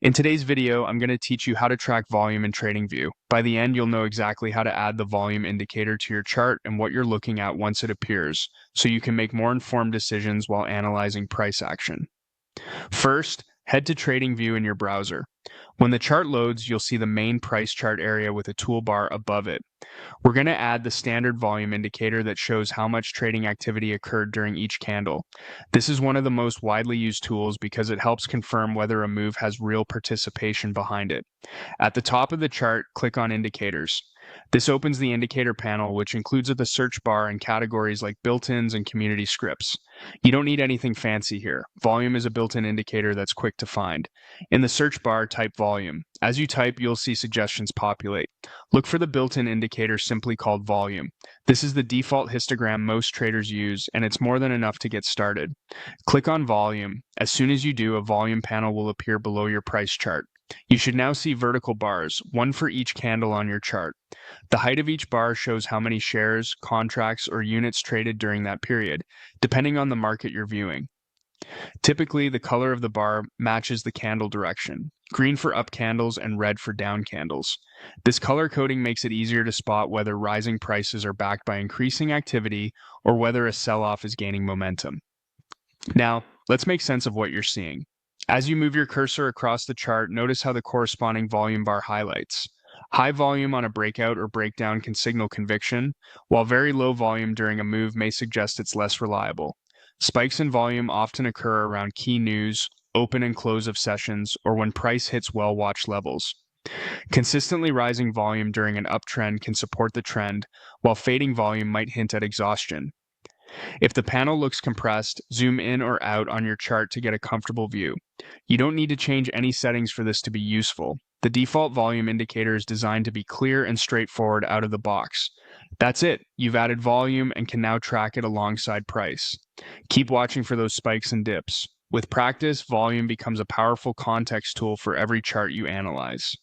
In today's video, I'm going to teach you how to track volume in TradingView. By the end, you'll know exactly how to add the volume indicator to your chart and what you're looking at once it appears, so you can make more informed decisions while analyzing price action. First, head to TradingView in your browser. When the chart loads, you'll see the main price chart area with a toolbar above it. We're going to add the standard volume indicator that shows how much trading activity occurred during each candle. This is one of the most widely used tools because it helps confirm whether a move has real participation behind it. At the top of the chart, click on Indicators. This opens the indicator panel, which includes the search bar and categories like built-ins and community scripts. You don't need anything fancy here. Volume is a built-in indicator that's quick to find. In the search bar, type volume. As you type, you'll see suggestions populate. Look for the built-in indicator simply called volume. This is the default histogram most traders use, and it's more than enough to get started. Click on volume. As soon as you do, a volume panel will appear below your price chart. You should now see vertical bars, one for each candle on your chart. The height of each bar shows how many shares, contracts, or units traded during that period, depending on the market you're viewing. Typically, the color of the bar matches the candle direction, green for up candles and red for down candles. This color coding makes it easier to spot whether rising prices are backed by increasing activity or whether a sell-off is gaining momentum. Now, let's make sense of what you're seeing. As you move your cursor across the chart, notice how the corresponding volume bar highlights. High volume on a breakout or breakdown can signal conviction, while very low volume during a move may suggest it's less reliable. Spikes in volume often occur around key news, open and close of sessions, or when price hits well-watched levels. Consistently rising volume during an uptrend can support the trend, while fading volume might hint at exhaustion. If the panel looks compressed, zoom in or out on your chart to get a comfortable view. You don't need to change any settings for this to be useful. The default volume indicator is designed to be clear and straightforward out of the box. That's it. You've added volume and can now track it alongside price. Keep watching for those spikes and dips. With practice, volume becomes a powerful context tool for every chart you analyze.